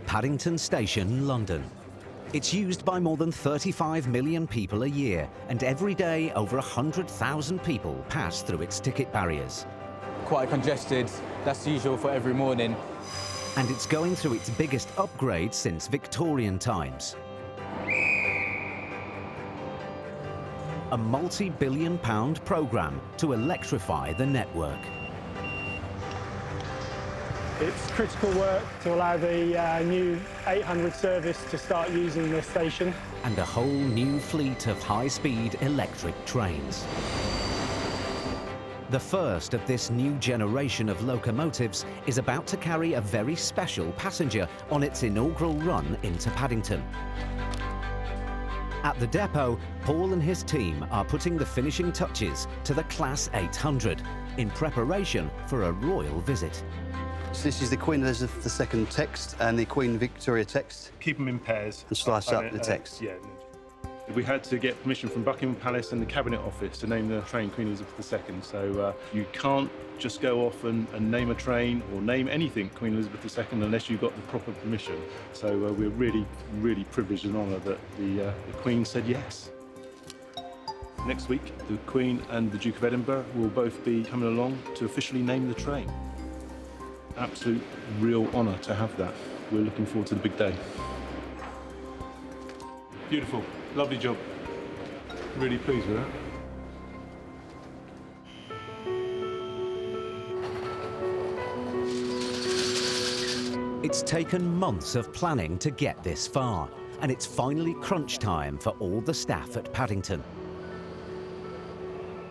Paddington Station, London. It's used by more than 35 million people a year, and every day over 100,000 people pass through its ticket barriers. Quite congested, that's usual for every morning. And it's going through its biggest upgrade since Victorian times. A multi-billion-pound programme to electrify the network. It's critical work to allow the new 800 service to start using this station. And a whole new fleet of high-speed electric trains. The first of this new generation of locomotives is about to carry a very special passenger on its inaugural run into Paddington. At the depot, Paul and his team are putting the finishing touches to the Class 800 in preparation for a royal visit. So this is the Queen Elizabeth II text and the Queen Victoria text. Keep them in pairs. And slice up the text. Yeah. We had to get permission from Buckingham Palace and the Cabinet Office to name the train Queen Elizabeth II. So you can't just go off and name a train or name anything Queen Elizabeth II unless you've got the proper permission. So we're really, really privileged and honoured that the Queen said yes. Next week, the Queen and the Duke of Edinburgh will both be coming along to officially name the train. Absolute real honour to have that. We're looking forward to the big day. Beautiful, lovely job. Really pleased with that. It's taken months of planning to get this far, and it's finally crunch time for all the staff at Paddington.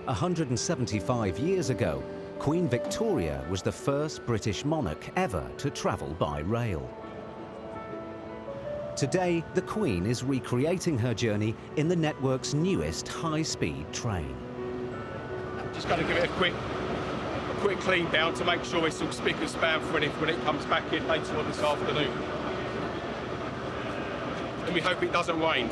175 years ago, Queen Victoria was the first British monarch ever to travel by rail. Today, the Queen is recreating her journey in the network's newest high-speed train. Just got to give it a quick clean down to make sure it's all spick and span for when it comes back in later on this afternoon. And we hope it doesn't rain.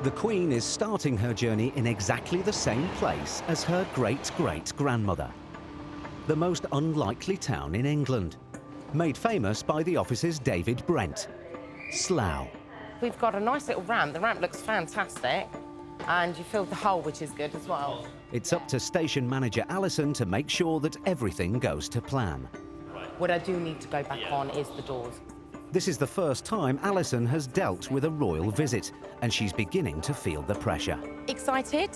The Queen is starting her journey in exactly the same place as her great-great-grandmother. The most unlikely town in England, made famous by the office's David Brent, Slough. We've got a nice little ramp. The ramp looks fantastic, and you filled the hole, which is good as well. It's up to station manager Alison to make sure that everything goes to plan. What I do need to go back on is the doors. This is the first time Alison has dealt with a royal visit, and she's beginning to feel the pressure. Excited,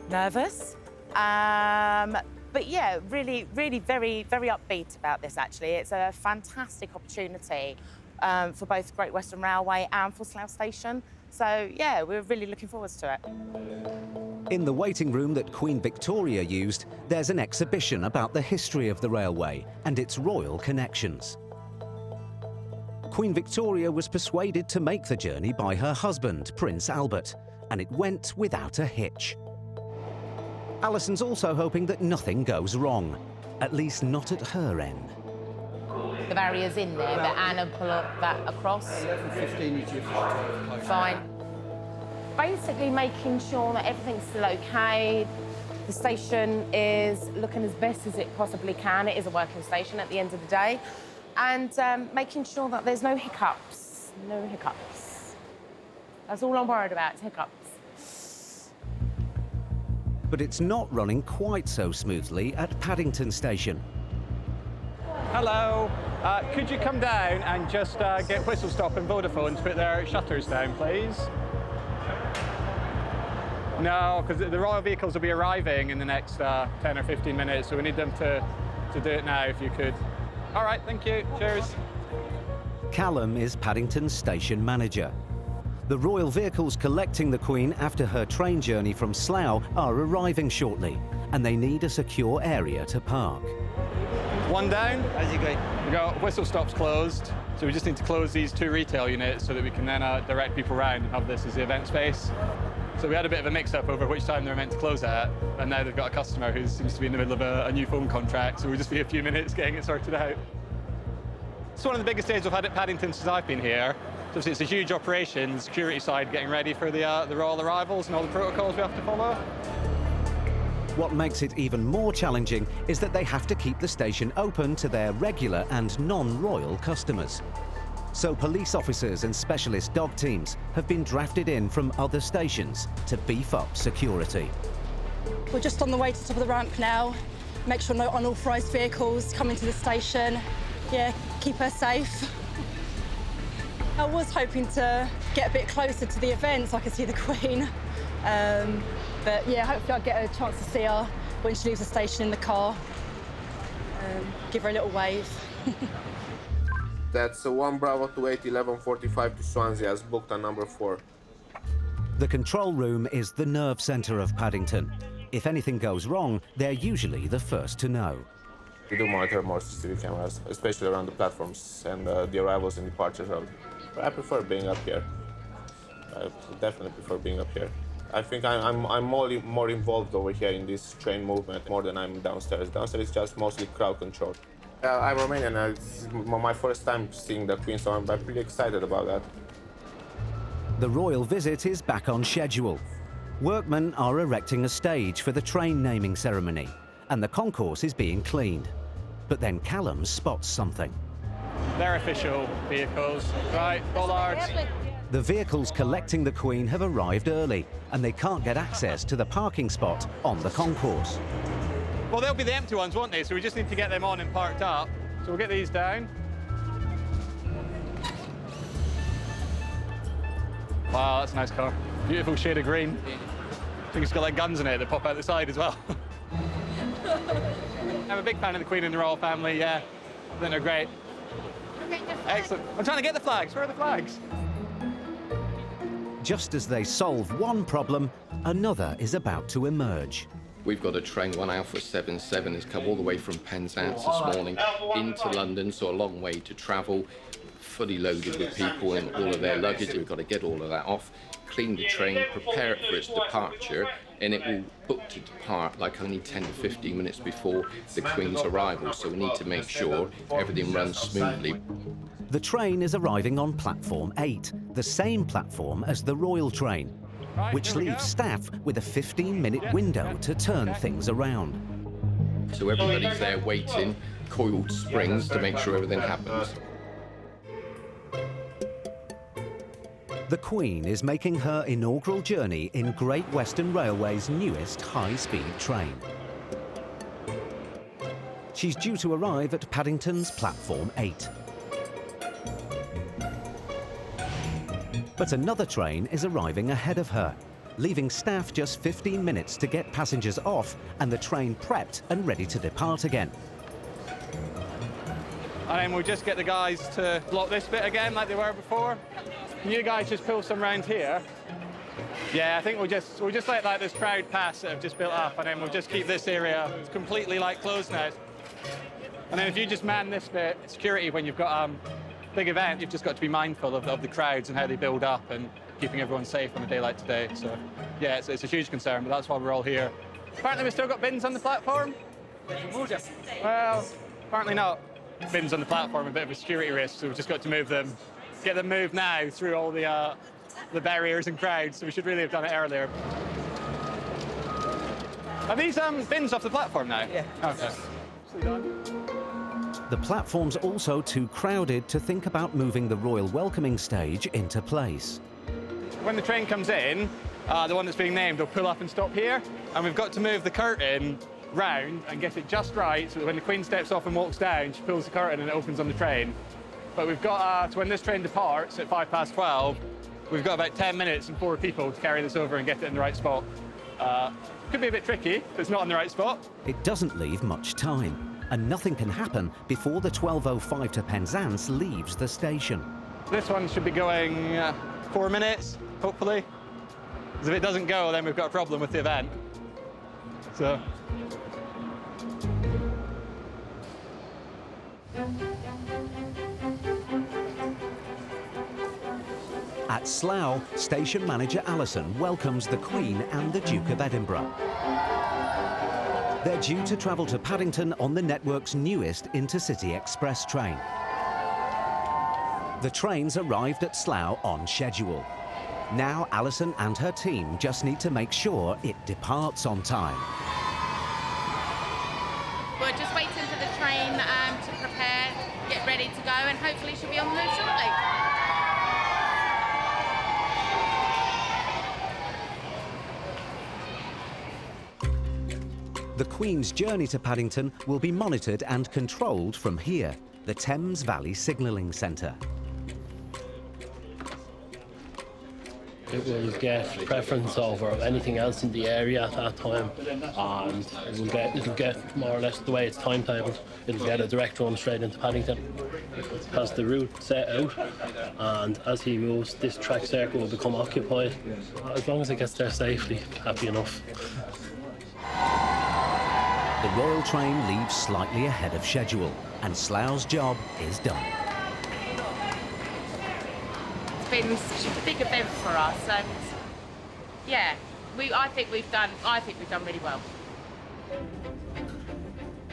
nervous, but yeah, really, really very, very upbeat about this, actually. It's a fantastic opportunity for both Great Western Railway and for Slough Station. So, yeah, we're really looking forward to it. In the waiting room that Queen Victoria used, there's an exhibition about the history of the railway and its royal connections. Queen Victoria was persuaded to make the journey by her husband, Prince Albert, and it went without a hitch. Alison's also hoping that nothing goes wrong, at least not at her end. The barrier's in there, but Anna pull that across. 15 Fine. Basically making sure that everything's still okay. The station is looking as best as it possibly can. It is a working station at the end of the day. And making sure that there's no hiccups. No hiccups. That's all I'm worried about, is hiccups. But it's not running quite so smoothly at Paddington Station. Hello. Could you come down and just get Whistle Stop and Vodafone to put their shutters down, please? No, because the royal vehicles will be arriving in the next 10 or 15 minutes, so we need them to do it now, if you could. All right, thank you. Cheers. Callum is Paddington's station manager. The royal vehicles collecting the Queen after her train journey from Slough are arriving shortly, and they need a secure area to park. One down. As you go. We got Whistle Stops closed, so we just need to close these 2 retail units so that we can then direct people around and have this as the event space. So we had a bit of a mix-up over which time they were meant to close at, and now they've got a customer who seems to be in the middle of a new phone contract, so we'll just be a few minutes getting it sorted out. It's one of the biggest days we've had at Paddington since I've been here. So it's a huge operation, the security side getting ready for the royal arrivals and all the protocols we have to follow. What makes it even more challenging is that they have to keep the station open to their regular and non-royal customers. So police officers and specialist dog teams have been drafted in from other stations to beef up security. We're just on the way to the top of the ramp now. Make sure no unauthorised vehicles come into the station. Yeah, keep her safe. I was hoping to get a bit closer to the event so I could see the Queen. But yeah, hopefully I'll get a chance to see her when she leaves the station in the car. Give her a little wave. That's 1 Bravo to 8, 11:45 to Swansea, as booked on number 4. The control room is the nerve centre of Paddington. If anything goes wrong, they're usually the first to know. We do monitor more CCTV cameras, especially around the platforms and the arrivals and departures route. I prefer being up here. I definitely prefer being up here. I think I'm more involved over here in this train movement more than I'm downstairs. Downstairs is just mostly crowd control. I'm Romanian, and it's my first time seeing the Queen, so I'm pretty excited about that. The royal visit is back on schedule. Workmen are erecting a stage for the train naming ceremony, and the concourse is being cleaned. But then Callum spots something. They're official vehicles, right? Bollards. The vehicles collecting the Queen have arrived early, and they can't get access to the parking spot on the concourse. Well, they'll be the empty ones, won't they? So we just need to get them on and parked up. So we'll get these down. Wow, that's a nice car. Beautiful shade of green. I think it's got like guns in it that pop out the side as well. I'm a big fan of the Queen and the royal family, yeah. I think they're great. Excellent. I'm trying to get the flags. Where are the flags? Just as they solve one problem, another is about to emerge. We've got a train, 1 Alpha 77, has come all the way from Penzance this morning into London, so a long way to travel, fully loaded with people and all of their luggage. We've got to get all of that off, clean the train, prepare it for its departure, and it will book to depart like only 10 to 15 minutes before the Queen's arrival, so we need to make sure everything runs smoothly. The train is arriving on platform 8, the same platform as the royal train, which leaves staff with a 15-minute window to turn things around. So everybody's there waiting, coiled springs to make sure everything happens. The Queen is making her inaugural journey in Great Western Railway's newest high-speed train. She's due to arrive at Paddington's platform 8. But another train is arriving ahead of her, leaving staff just 15 minutes to get passengers off and the train prepped and ready to depart again. And then we'll just get the guys to block this bit again like they were before. Can you guys just pull some round here? Yeah, I think we'll just let like this crowd pass that have just built up, and then we'll just keep this area completely like closed now. And then if you just man this bit, security, when you've got big event, you've just got to be mindful of the crowds and how they build up and keeping everyone safe on a day like today. So, yeah, it's a huge concern, but that's why we're all here. Apparently we've still got bins on the platform. Well, apparently not. Bins on the platform, a bit of a security risk, so we've just got to move them, get them moved now through all the barriers and crowds, so we should really have done it earlier. Are these bins off the platform now? Yeah. Okay. The platform's also too crowded to think about moving the royal welcoming stage into place. When the train comes in, the one that's being named will pull up and stop here, and we've got to move the curtain round and get it just right so that when the Queen steps off and walks down, she pulls the curtain and it opens on the train. But we've got, so when this train departs at 12:05, we've got about 10 minutes and 4 people to carry this over and get it in the right spot. Could be a bit tricky if it's not in the right spot. It doesn't leave much time, and nothing can happen before the 12:05 to Penzance leaves the station. This one should be going 4 minutes, hopefully. Because if it doesn't go, then we've got a problem with the event. So. At Slough, station manager Alison welcomes the Queen and the Duke of Edinburgh. They're due to travel to Paddington on the network's newest intercity express train. The train's arrived at Slough on schedule. Now Alison and her team just need to make sure it departs on time. We're just waiting for the train to prepare, get it ready to go, and hopefully she'll be on the move shortly. The Queen's journey to Paddington will be monitored and controlled from here, the Thames Valley Signalling Centre. It will get preference over anything else in the area at that time, and it'll get more or less the way it's timetabled. It'll get a direct run straight into Paddington. It has the route set out, and as he moves, this track circle will become occupied. As long as it gets there safely, happy enough. The Royal Train leaves slightly ahead of schedule, and Slough's job is done. It's been such a big event for us, and yeah, I think we've done really well.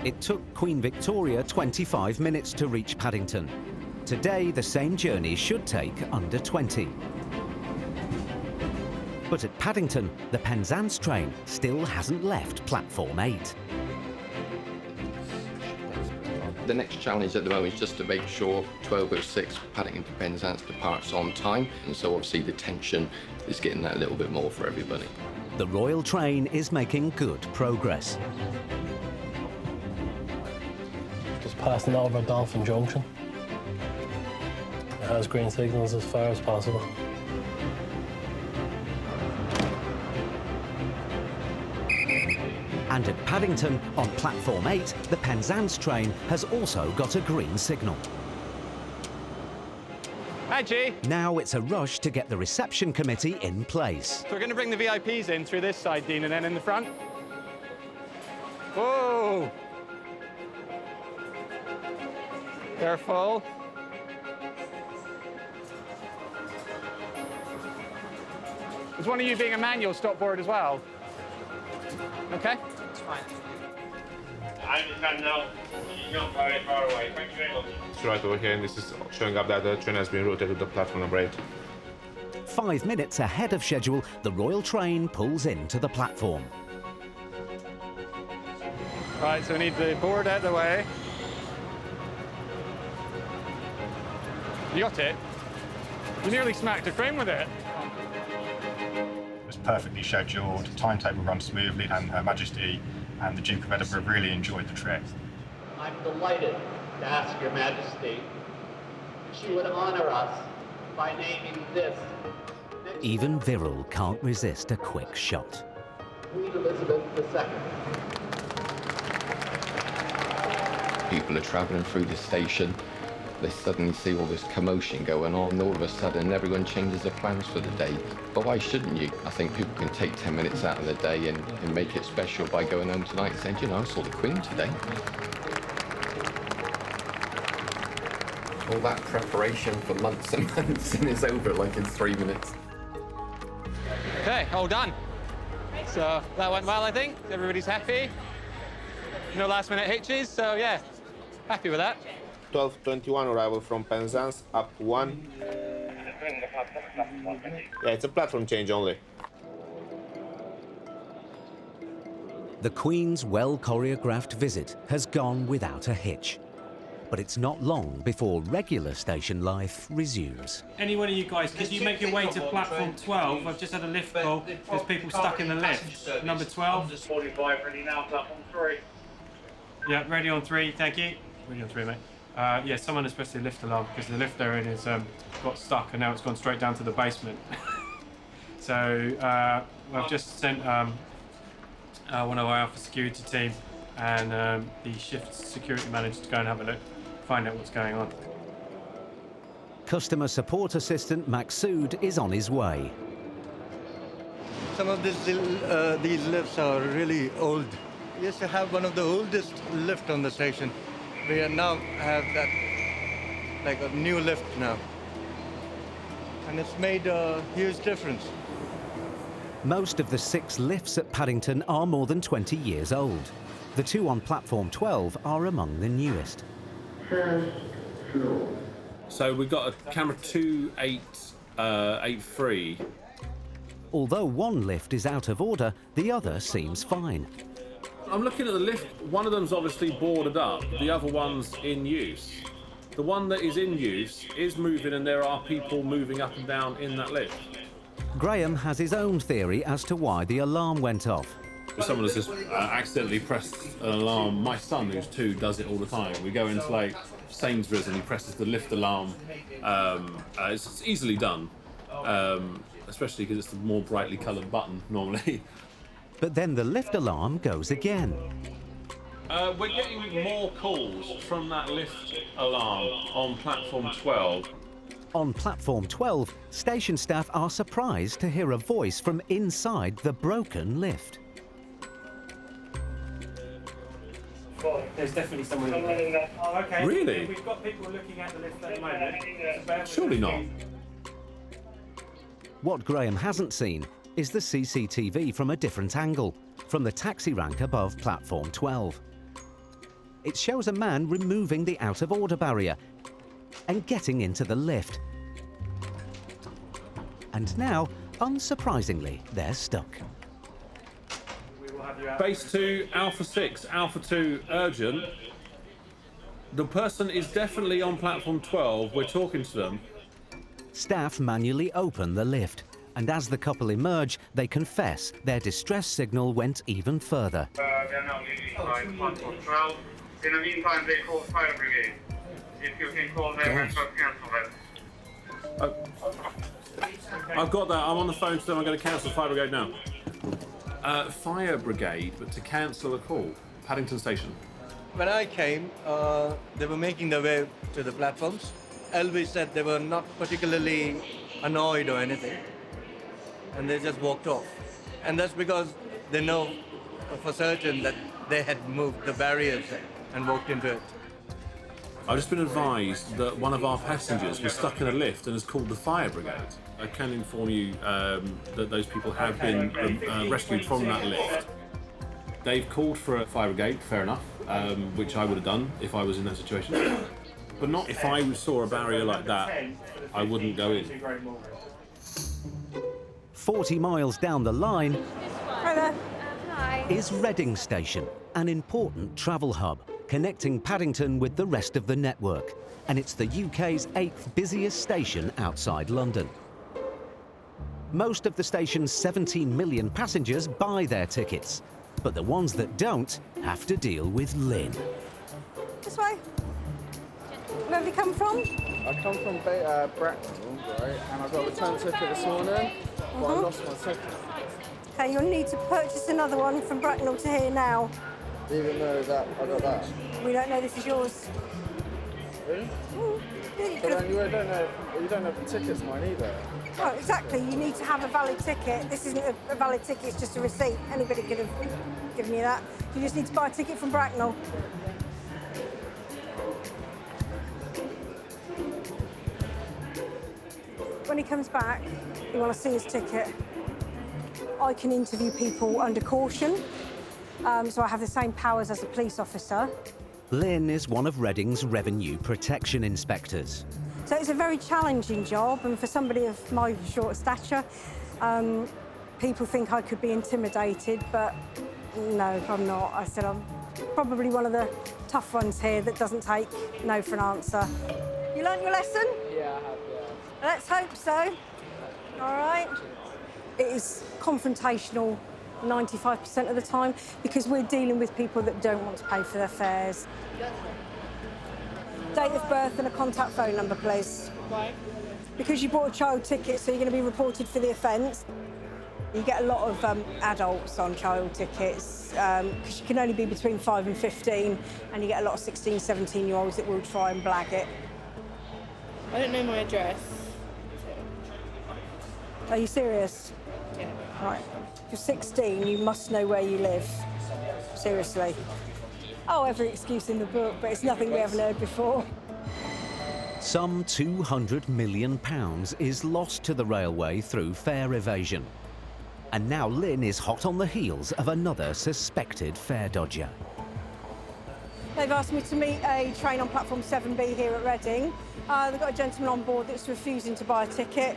It took Queen Victoria 25 minutes to reach Paddington. Today, the same journey should take under 20. But at Paddington, the Penzance train still hasn't left Platform 8. The next challenge at the moment is just to make sure 12:06 Paddington to Penzance departs on time, and so obviously the tension is getting that little bit more for everybody. The Royal Train is making good progress. Just passing over Dolphin Junction. It has green signals as far as possible. And at Paddington, on Platform 8, the Penzance train has also got a green signal. Hi, G. Now it's a rush to get the reception committee in place. So we're going to bring the VIPs in through this side, Dean, and then in the front. Whoa! Careful. Is one of you being a manual stop board as well? Okay. That's fine. I understand now. You're not very far away. Thank you very much. It's right over here, and this is showing up that the train has been routed to the platform number 8. 5 minutes ahead of schedule, the Royal Train pulls into the platform. Right, so we need the board out of the way. You got it? You nearly smacked a train with it. It was perfectly scheduled, timetable runs smoothly, and Her Majesty and the Duke of Edinburgh really enjoyed the trip. I'm delighted to ask Your Majesty if she would honour us by naming this. Even Viril can't resist a quick shot. Queen Elizabeth II. People are travelling through the station. They suddenly see all this commotion going on, and all of a sudden everyone changes their plans for the day. But why shouldn't you? I think people can take 10 minutes out of the day and make it special by going home tonight and saying, you know, I saw the Queen today. All that preparation for months and months, and it's over like in 3 minutes. Okay, all done. So that went well, I think. Everybody's happy. No last minute hitches, so yeah, happy with that. 12:21 arrival from Penzance, up 1. Yeah, it's a platform change only. The Queen's well-choreographed visit has gone without a hitch. But it's not long before regular station life resumes. Any one of you guys, could you make your way to platform 12? I've just had a lift call. There's people stuck in the lift. Number 12. 45 ready now, platform 3. Yeah, ready on 3, thank you. Ready on 3, mate. Yeah, someone has pressed the lift alarm because the lift they're in has got stuck and now it's gone straight down to the basement. So I've just sent one of our Alpha security team and the shift security manager to go and have a look, find out what's going on. Customer support assistant Maxsood is on his way. Some of these lifts are really old. We used to have one of the oldest lifts on the station. We now have that, like a new lift now. And it's made a huge difference. Most of the 6 lifts at Paddington are more than 20 years old. The 2 on platform 12 are among the newest. So we've got a camera 2883. Although one lift is out of order, the other seems fine. I'm looking at the lift. One of them's obviously boarded up. The other one's in use. The one that is in use is moving, and there are people moving up and down in that lift. Graham has his own theory as to why the alarm went off. Someone has just accidentally pressed an alarm. My son, who's 2, does it all the time. We go into like Sainsbury's and he presses the lift alarm. It's easily done, especially because it's the more brightly coloured button normally. But then the lift alarm goes again. We're getting more calls from that lift alarm on platform 12. On platform 12, station staff are surprised to hear a voice from inside the broken lift. Well, there's definitely someone in there. Oh, okay. Really? We've got people looking at the lift at the moment. Surely not. What Graham hasn't seen is the CCTV from a different angle, from the taxi rank above platform 12. It shows a man removing the out-of-order barrier and getting into the lift. And now, unsurprisingly, they're stuck. Base 2, Alpha 6, Alpha 2, urgent. The person is definitely on platform 12. We're talking to them. Staff manually open the lift, and as the couple emerge, they confess their distress signal went even further. We are now leaving by platform 12. In the meantime, they call fire brigade. If you can call them and cancel them. I've got that. I'm on the phone to them. I'm going to cancel fire brigade now. Fire brigade, but to cancel a call. Paddington Station. When I came, they were making their way to the platforms. Elvis said they were not particularly annoyed or anything, and they just walked off. And that's because they know for certain that they had moved the barriers and walked into it. I've just been advised that one of our passengers was stuck in a lift and has called the fire brigade. I can inform you that those people have been rescued from that lift. They've called for a fire brigade, fair enough, which I would have done if I was in that situation. But not if I saw a barrier like that, I wouldn't go in. 40 miles down the line Hi there. is Reading Station, an important travel hub, connecting Paddington with the rest of the network. And it's the UK's 8th busiest station outside London. Most of the station's 17 million passengers buy their tickets, but the ones that don't have to deal with Lynn. This way. Where have you come from? I come from Bracknell, right, and I got a return ticket this morning, but I lost my ticket. Okay, you'll need to purchase another one from Bracknell to here now. Even though that I got that. We don't know this is yours. Really? Yeah, but then you don't know if the ticket's mine either. Oh, exactly. You need to have a valid ticket. This isn't a valid ticket, it's just a receipt. Anybody could have given you that. You just need to buy a ticket from Bracknell. When he comes back, you want to see his ticket. I can interview people under caution, so I have the same powers as a police officer. Lynn is one of Reading's revenue protection inspectors. So it's a very challenging job, and for somebody of my short stature, people think I could be intimidated, but no, I'm not. I said I'm probably one of the tough ones here that doesn't take no for an answer. You learnt your lesson? Yeah, I have, yeah. Let's hope so. All right. It is confrontational 95% of the time because we're dealing with people that don't want to pay for their fares. Date of birth and a contact phone number, please. Why? Because you bought a child ticket, so you're going to be reported for the offence. You get a lot of adults on child tickets because you can only be between 5 and 15, and you get a lot of 16, 17-year-olds that will try and blag it. I don't know my address. Are you serious? Yeah. Right. If you're 16, you must know where you live. Seriously. Oh, every excuse in the book, but it's nothing we haven't heard before. Some £200 million is lost to the railway through fare evasion. And now Lynn is hot on the heels of another suspected fare dodger. They've asked me to meet a train on platform 7B here at Reading. They've got a gentleman on board that's refusing to buy a ticket.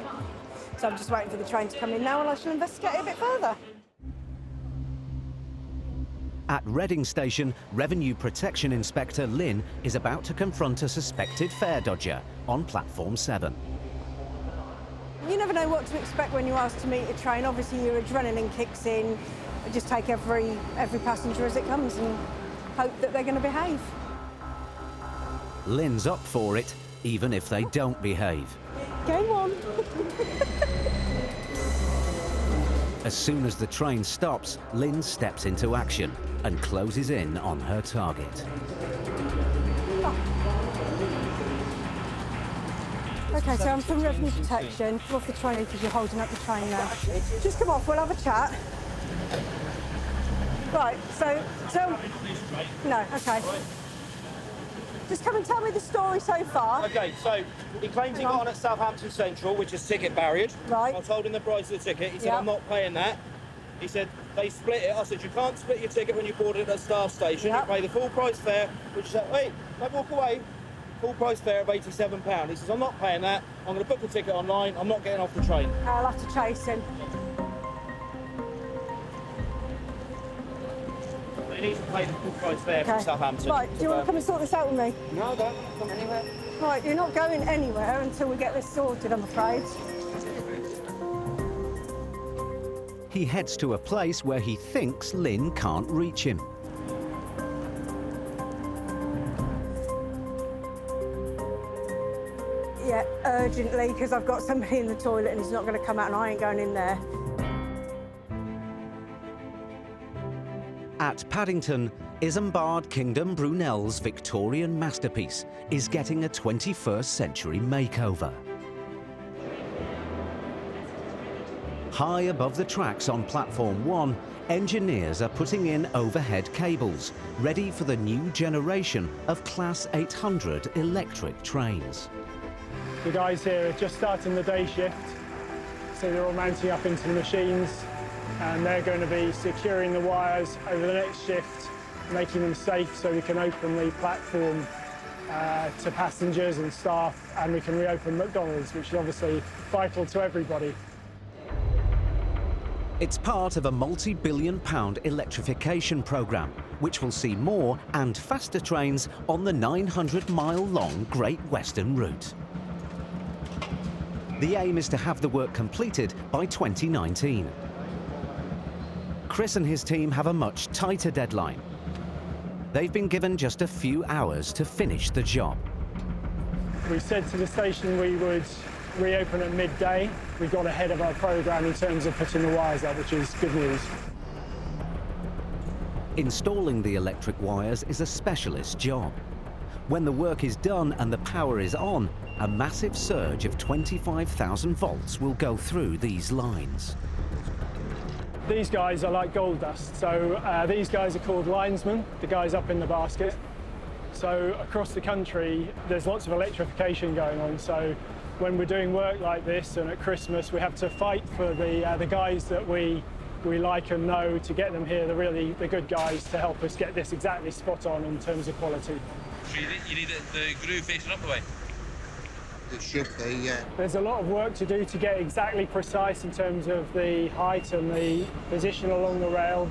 So I'm just waiting for the train to come in now, and I shall investigate it a bit further. At Reading Station, Revenue Protection Inspector Lynn is about to confront a suspected fare dodger on platform 7. You never know what to expect when you're asked to meet a train. Obviously, your adrenaline kicks in. You just take every passenger as it comes and hope that they're going to behave. Lynn's up for it, even if they don't behave. Game on. As soon as the train stops, Lynn steps into action and closes in on her target. OK, so I'm from Revenue Protection. Come off the train because you're holding up the train now. Just come off, we'll have a chat. Right, so tell... No, OK. Just come and tell me the story so far. OK, so he claims he got on at Southampton Central, which is ticket barrier. Right. I told him the price of the ticket. He said, I'm not paying that. He said, they split it. I said, you can't split your ticket when you board it at a staff station. You pay the full price fare, which is, wait, don't walk away. Full price fare of £87. He says, I'm not paying that. I'm going to book the ticket online. I'm not getting off the train. I'll have to chase him. He needs to pay the full price fare from Southampton. Right, do you want to come and sort this out with me? No, I don't. Come anywhere. Right, you're not going anywhere until we get this sorted, I'm afraid. He heads to a place where he thinks Lynn can't reach him. Yeah, urgently, because I've got somebody in the toilet and he's not going to come out and I ain't going in there. At Paddington, Isambard Kingdom Brunel's Victorian masterpiece is getting a 21st century makeover. High above the tracks on platform 1, engineers are putting in overhead cables, ready for the new generation of Class 800 electric trains. The guys here are just starting the day shift, so they're all mounting up into the machines, and they're going to be securing the wires over the next shift, making them safe so we can open the platform to passengers and staff, and we can reopen McDonald's, which is obviously vital to everybody. It's part of a multi-billion-pound electrification programme, which will see more and faster trains on the 900-mile-long Great Western Route. The aim is to have the work completed by 2019. Chris and his team have a much tighter deadline. They've been given just a few hours to finish the job. We said to the station we would reopen at midday. We got ahead of our programme in terms of putting the wires up, which is good news. Installing the electric wires is a specialist job. When the work is done and the power is on, a massive surge of 25,000 volts will go through these lines. These guys are like gold dust. So these guys are called linesmen, the guys up in the basket. So across the country, there's lots of electrification going on. So when we're doing work like this and at Christmas, we have to fight for the guys that we like and know to get them here, the good guys, to help us get this exactly spot on in terms of quality. You need the groove facing up the way? It should be, yeah. There's a lot of work to do to get exactly precise in terms of the height and the position along the rail.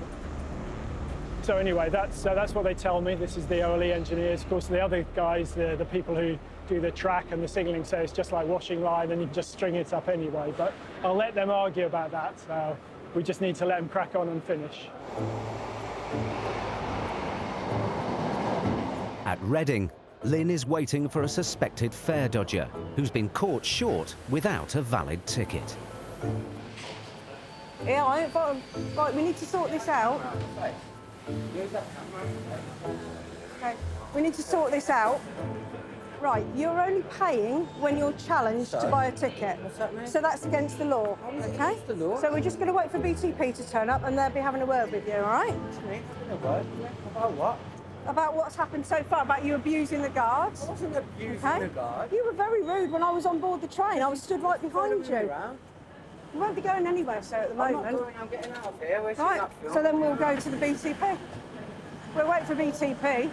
So anyway, that's what they tell me. This is the OLE engineers. Of course, the other guys, the people who do the track and the signalling, say it's just like washing line and you just string it up anyway. But I'll let them argue about that. So we just need to let them crack on and finish. At Reading, Lynn is waiting for a suspected fare dodger who's been caught short without a valid ticket. Yeah, right, we need to sort this out. Okay, we need to sort this out. Right, you're only paying when you're challenged to buy a ticket. What's that mean? So that's against the law, okay? The law? So we're just going to wait for BTP to turn up and they'll be having a word with you, all right? About what? About what's happened so far, about you abusing the guards. I wasn't abusing the guard. You were very rude when I was on board the train. I was stood right behind you. You won't be going anywhere, sir, at the moment. I'm not going, I'm getting out of here. Where's right, so then we'll go to the BTP. We'll wait for BTP.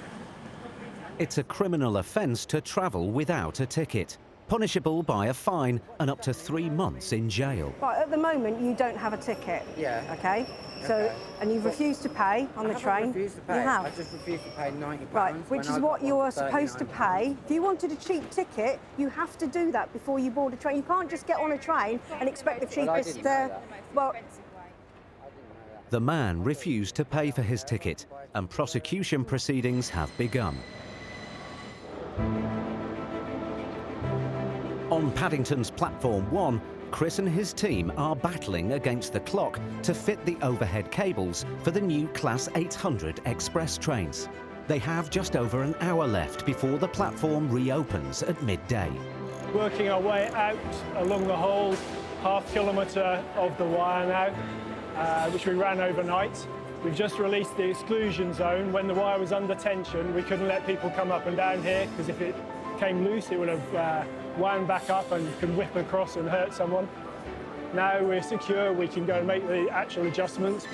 It's a criminal offence to travel without a ticket, punishable by a fine and up to 3 months in jail. Right, at the moment, you don't have a ticket. Yeah. OK? So, and you've refused to pay on the train. Refused to pay. You have. I just refused to pay £90. Right, which is what you are 39. supposed to pay. If you wanted a cheap ticket, you have to do that before you board a train. You can't just get on a train and expect the cheapest. Well, The man refused to pay for his ticket, and prosecution proceedings have begun. On Paddington's Platform 1, Chris and his team are battling against the clock to fit the overhead cables for the new Class 800 express trains. They have just over an hour left before the platform reopens at midday. Working our way out along the whole half-kilometre of the wire now, which we ran overnight. We've just released the exclusion zone. When the wire was under tension, we couldn't let people come up and down here, because if it came loose, it would have wound back up and could whip across and hurt someone. Now we're secure, we can go and make the actual adjustments.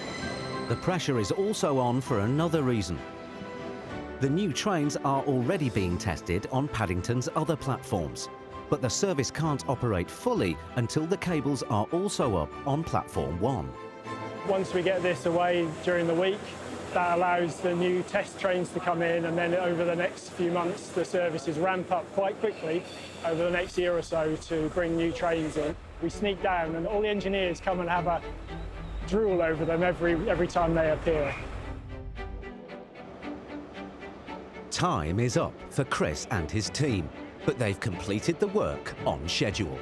The pressure is also on for another reason. The new trains are already being tested on Paddington's other platforms, but the service can't operate fully until the cables are also up on Platform 1. Once we get this away during the week, that allows the new test trains to come in, and then over the next few months the services ramp up quite quickly over the next year or so to bring new trains in. We sneak down and all the engineers come and have a drool over them every time they appear. Time is up for Chris and his team, but they've completed the work on schedule.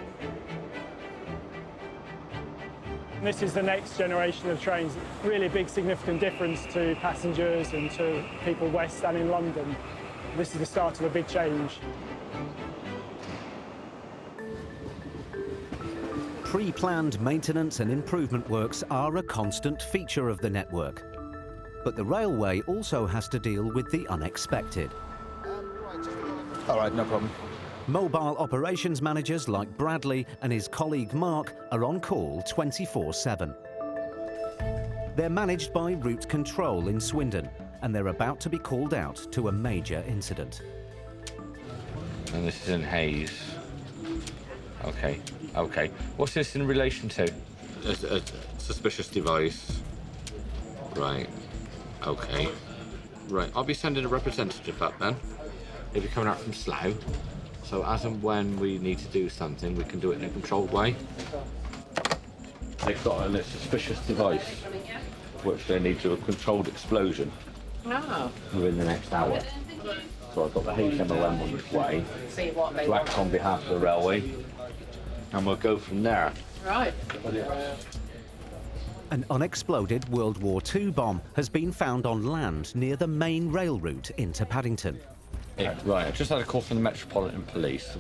This is the next generation of trains. Really big, significant difference to passengers and to people west and in London. This is the start of a big change. Pre-planned maintenance and improvement works are a constant feature of the network. But the railway also has to deal with the unexpected. All right, no problem. Mobile operations managers like Bradley and his colleague Mark are on call 24/7. They're managed by Route Control in Swindon, and they're about to be called out to a major incident. And this is in Hayes. Okay. What's this in relation to? A suspicious device. Right. Okay. Right, I'll be sending a representative up then. If you're coming out from Slough. So as and when we need to do something, we can do it in a controlled way. They've got a suspicious device, which they need to do a controlled explosion within the next hour. So I've got the HMOM on its way to act on behalf of the railway, and we'll go from there. Right. An unexploded World War II bomb has been found on land near the main rail route into Paddington. Right, I just had a call from the Metropolitan Police.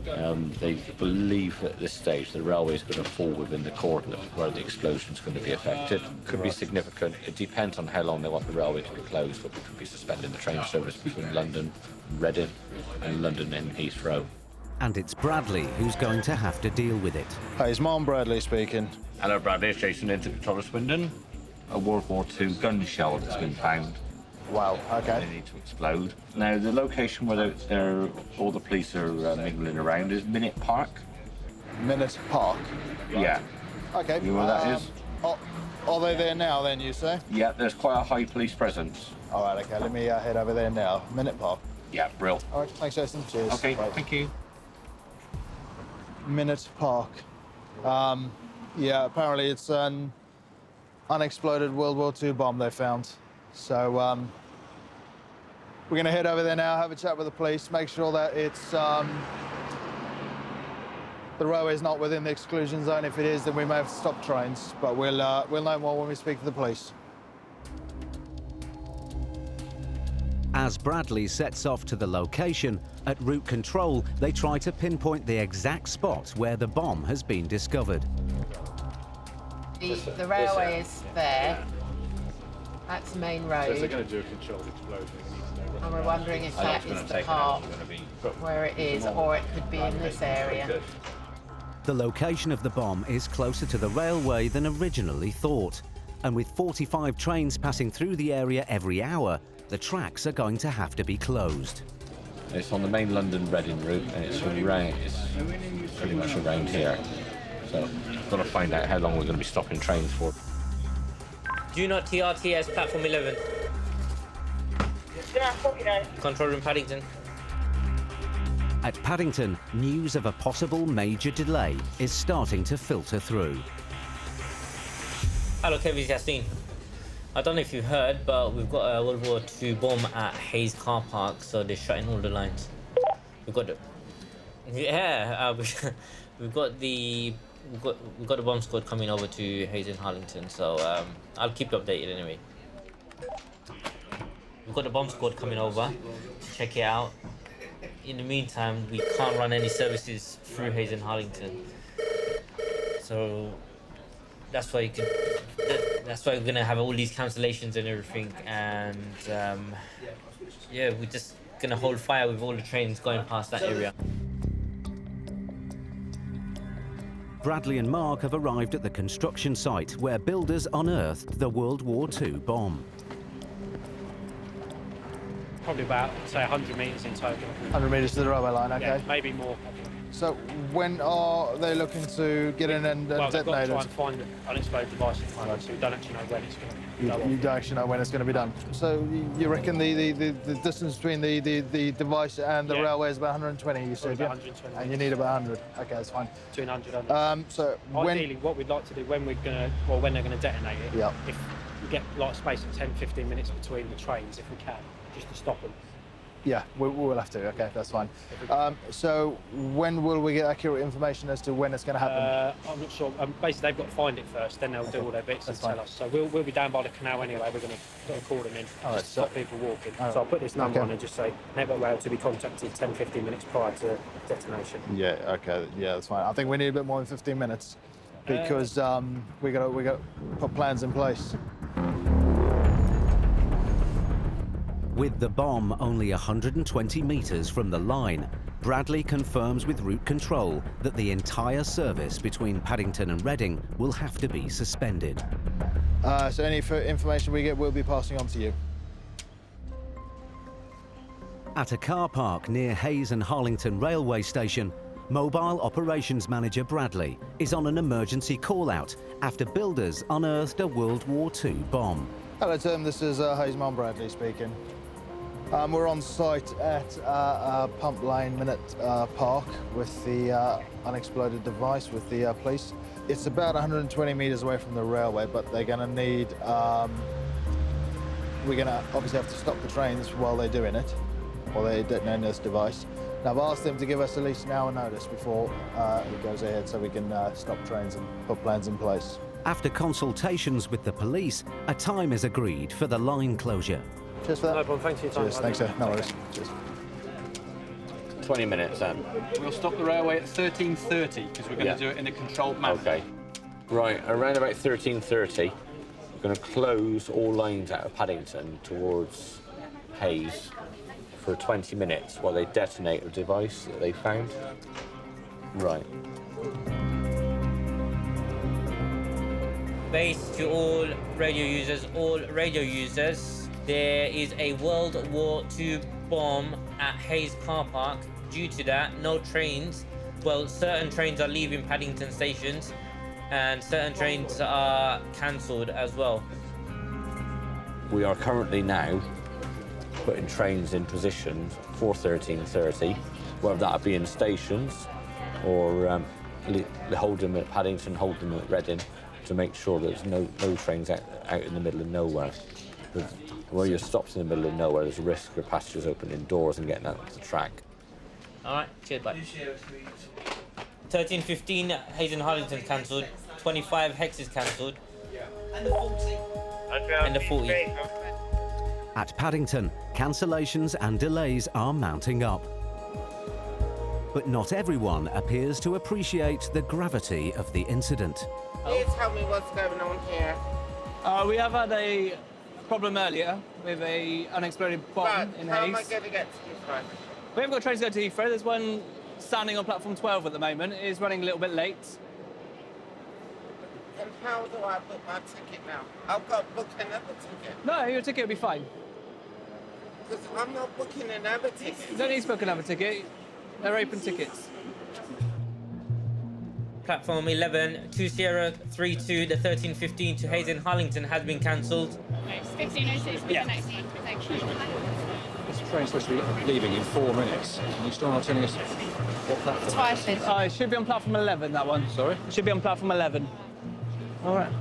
They believe at this stage the railway is going to fall within the coordinates where the explosion is going to be affected. Could be significant. It depends on how long they want the railway to be closed, but we could be suspending the train service between London and Reading and London and Heathrow. And it's Bradley who's going to have to deal with it. Hi, it's Mom Bradley speaking. Hello, Bradley. It's Jason into Control of Swindon. A World War II gun shell that's been found. Wow, okay. They need to explode. Now, the location where all the police are mingling around is Minute Park. Minute Park? Right. Yeah. Okay. You know where that is? Are they there now then, you say? Yeah, there's quite a high police presence. All right, okay, let me head over there now. Minute Park. Yeah, brill. All right, thanks, Jason. Cheers. Okay, Bye. thank you. Minute Park. Yeah, apparently it's an unexploded World War II bomb they found. So, we're going to head over there now, have a chat with the police, make sure that it's the railway is not within the exclusion zone. If it is, then we may have to stop trains. But we'll know more when we speak to the police. As Bradley sets off to the location, at Route Control, they try to pinpoint the exact spot where the bomb has been discovered. The railway is there. That's the main road. So if they're going to do a controlled explosion, we need to know. And we're wondering if that is the part where it is, or it could be in this area. The location of the bomb is closer to the railway than originally thought. And with 45 trains passing through the area every hour, the tracks are going to have to be closed. It's on the main London-Reading route, and it's pretty much around here. So, I've got to find out how long we're going to be stopping trains for. Do not TRTS platform 11. Control room Paddington. At Paddington, news of a possible major delay is starting to filter through. Hello, Kevin Yassin. I don't know if you heard, but we've got a World War II bomb at Hayes car park, so they're shutting all the lines. We've got the... Yeah, we've got the bomb squad coming over to Hayes and Harlington, so I'll keep you updated anyway. We've got the bomb squad coming over to check it out. In the meantime, we can't run any services through Hayes and Harlington, so that's why that's why we're gonna have all these cancellations and everything, and yeah, we're just gonna hold fire with all the trains going past that area. Bradley and Mark have arrived at the construction site where builders unearthed the World War II bomb. Probably about, say, 100 metres in total. 100 metres to the railway line, okay. Yeah, maybe more. So when are they looking to get in and well, detonate it? Well, they've got to try and find an unexploded device at the moment, so we don't actually know when it's going to go off. You don't actually know when it's going to be done. So you reckon the distance between the device and the railway is about 120, you said, about 120. And you need about 100. Okay, that's fine. Between 100 and 100. So ideally, what we'd like to do when when they're going to detonate it, if we get like a space of 10-15 minutes between the trains, if we can, just to stop them. Yeah, we'll have to. Okay, that's fine. So when will we get accurate information as to when it's going to happen? I'm not sure. Basically, they've got to find it first, then they'll do all their bits and tell us. So we'll be down by the canal anyway. We're going to call them in to stop people walking. So I'll put this number on and just say network rail to be contacted 10-15 minutes prior to detonation. Yeah. Okay. Yeah, that's fine. I think we need a bit more than 15 minutes because we got to put plans in place. With the bomb only 120 metres from the line, Bradley confirms with route control that the entire service between Paddington and Reading will have to be suspended. So any information we get, we'll be passing on to you. At a car park near Hayes and Harlington railway station, Mobile Operations Manager Bradley is on an emergency call-out after builders unearthed a World War II bomb. Hello, Tim. This is Hayes Mum Bradley speaking. We're on site at Pump Lane Minute Park with the unexploded device with the police. It's about 120 metres away from the railway, but they're going to need... we're going to obviously have to stop the trains while they're doing it, while they're detonating this device. Now, I've asked them to give us at least an hour notice before it goes ahead so we can stop trains and put plans in place. After consultations with the police, a time is agreed for the line closure. Cheers for that. No problem, thanks for your time. Cheers, thanks, sir. No worries. Cheers. 20 minutes then. We'll stop the railway at 13:30 because we're going to do it in a controlled manner. Okay. Right, around about 13:30, we're going to close all lines out of Paddington towards Hayes for 20 minutes while they detonate a device that they found. Right. Base to all radio users, there is a World War II bomb at Hayes car park. Due to that, no trains, well, certain trains are leaving Paddington stations and certain trains are cancelled as well. We are currently now putting trains in position for 13:30, whether that be in stations or hold them at Paddington, hold them at Reading, to make sure there's no trains out in the middle of nowhere. Where you're stopped in the middle of nowhere, there's a risk of passengers opening doors and getting out to the track. All right, cheers, bye. 13:15, Hayes and Harlington cancelled. 25, Hex is cancelled. And the 40. At Paddington, cancellations and delays are mounting up. But not everyone appears to appreciate the gravity of the incident. Please tell me what's going on here. We have had a problem earlier with a unexploded bomb in Hayes. How am I going to get to Heathrow? We haven't got trains to go to Heathrow. There's one standing on platform 12 at the moment. It is running a little bit late. And how do I book my ticket now? I've got to book another ticket. No, your ticket will be fine. Because I'm not booking another ticket. You don't need to book another ticket. They're open tickets. platform 11, 2032, the 1315 to Hayes and Harlington has been cancelled. It's 15:06 for the next one. Thank you. This train's supposed to be leaving in 4 minutes. And you're still not telling us what platform? Twice. It should be on platform 11, that one. Sorry? It should be on platform 11. All right.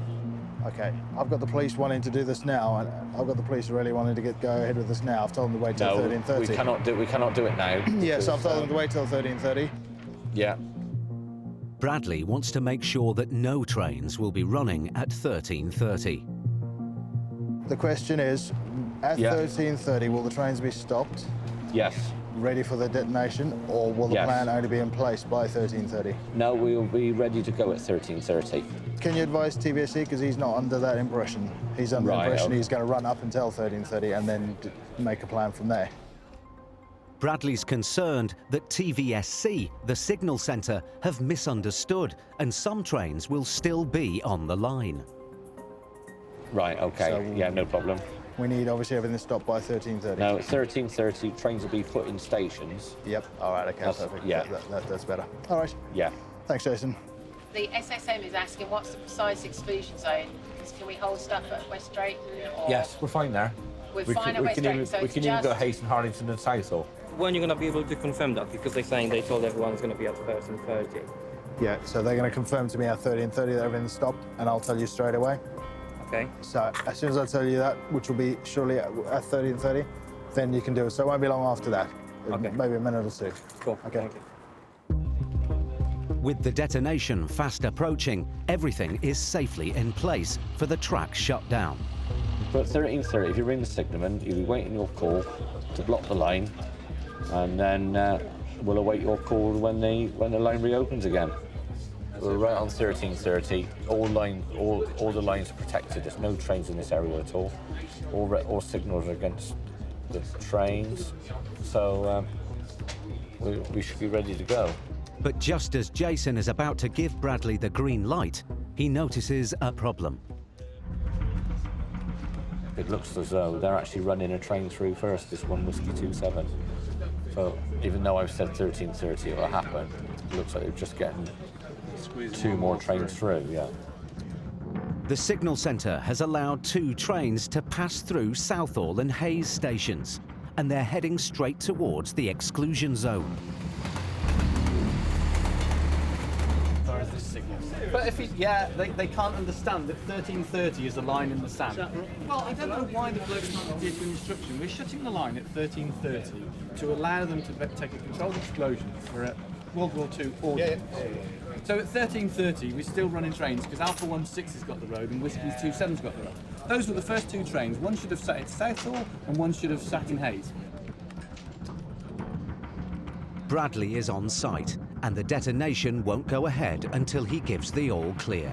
Okay, I've got the police wanting to do this now, and I've got the police really wanting to go ahead with this now. I've told them to wait till 13:30. we cannot do it now. Yes, I've told them to wait till 13:30. Yeah. Bradley wants to make sure that no trains will be running at 13:30. The question is, at 13:30, will the trains be stopped? Yes. Ready for the detonation, or will the plan only be in place by 13:30? No, we'll be ready to go at 13:30. Can you advise TVSC, because he's not under that impression? He's under the impression he's going to run up until 13:30 and then make a plan from there. Bradley's concerned that TVSC, the signal centre, have misunderstood and some trains will still be on the line. Right, okay, So no problem. We need obviously everything stopped by 13:30. No, at 13:30, trains will be put in stations. Yep, all right, okay, perfect. Yeah. That's better. All right. Yeah. Thanks, Jason. The SSM is asking what's the precise exclusion zone? Can we hold stuff at West Drayton? Or Yes, we're fine there. We're fine at West Drayton, so we it's can even go just- Hayes and Harlington and Southall. When are you going to be able to confirm that? Because they're saying they told everyone it's going to be at 13:30. Yeah, so they're going to confirm to me at 13:30 that everything's stopped, and I'll tell you straight away. Okay. So as soon as I tell you that, which will be surely at 13:30, then you can do it. So it won't be long after that. Okay. Maybe a minute or two. Cool. Okay. With the detonation fast approaching, everything is safely in place for the track shutdown. But at 13:30, if you ring the signalman, you'll be waiting your call to block the line, and then we'll await your call when the line reopens again. We're right on 13:30. All the lines are protected. There's no trains in this area at all. All signals are against the trains, so we should be ready to go. But just as Jason is about to give Bradley the green light, he notices a problem. It looks as though they're actually running a train through first, this one Whiskey 27. So even though I've said 13:30 it will happen, it looks like they're just getting 2 more trains through, yeah. The signal centre has allowed 2 trains to pass through Southall and Hayes stations, and they're heading straight towards the exclusion zone. But if they can't understand that 13:30 is a line in the sand. Well, I don't know why the bloke's not adhered to instruction. We're shutting the line at 13:30 to allow them to take a controlled explosion for a World War II order. So at 13:30, we're still running trains because Alpha 16 has got the road and Whiskey 27's got the road. Those were the first 2 trains. One should have sat at Southall and one should have sat in Hayes. Bradley is on site, and the detonation won't go ahead until he gives the all clear.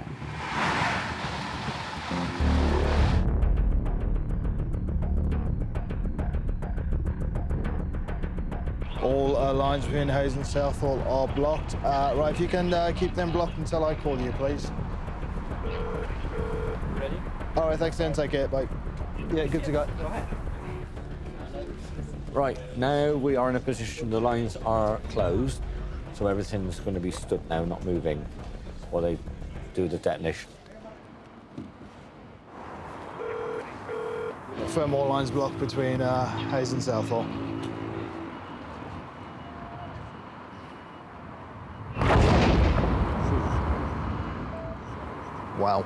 All lines between Hayes and Southall are blocked. Right, if you can keep them blocked until I call you, please. Ready? All right, thanks then. Take care. Bye. Yeah, good to go. Go ahead. Right, now we are in a position, the lines are closed, so everything's going to be stood now, not moving, while they do the detonation. Confirm all lines blocked between Hayes and Southall. Wow.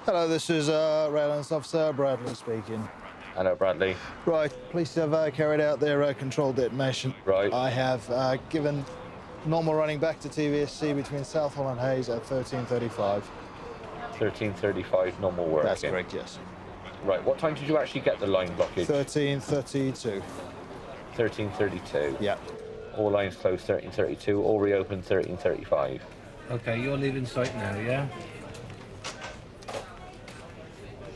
Hello, this is Railance Officer Bradley speaking. Hello, Bradley. Right, police have carried out their controlled detonation. Right. I have given normal running back to TVSC between Southall and Hayes at 13:35. 13:35, normal work. That's correct, yes. Right, what time did you actually get the line blockage? 13:32. 13:32. Yeah. All lines closed 13:32, all reopened 13:35. Okay, you're leaving site now, yeah?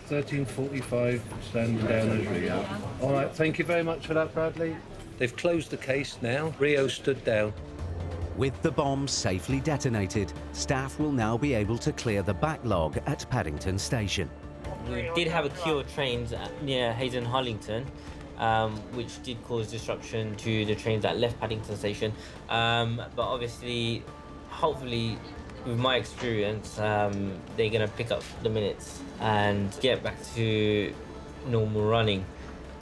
13:45, standing down over here. All right, thank you very much for that, Bradley. They've closed the case now. Rio stood down. With the bomb safely detonated, staff will now be able to clear the backlog at Paddington Station. We did have a queue of trains near Hayes and Harlington, which did cause disruption to the trains that left Paddington Station. But obviously, hopefully, with my experience, they're going to pick up the minutes and get back to normal running.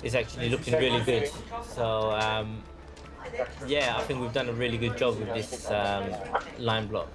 It's actually looking really good. So, yeah, I think we've done a really good job with this line block.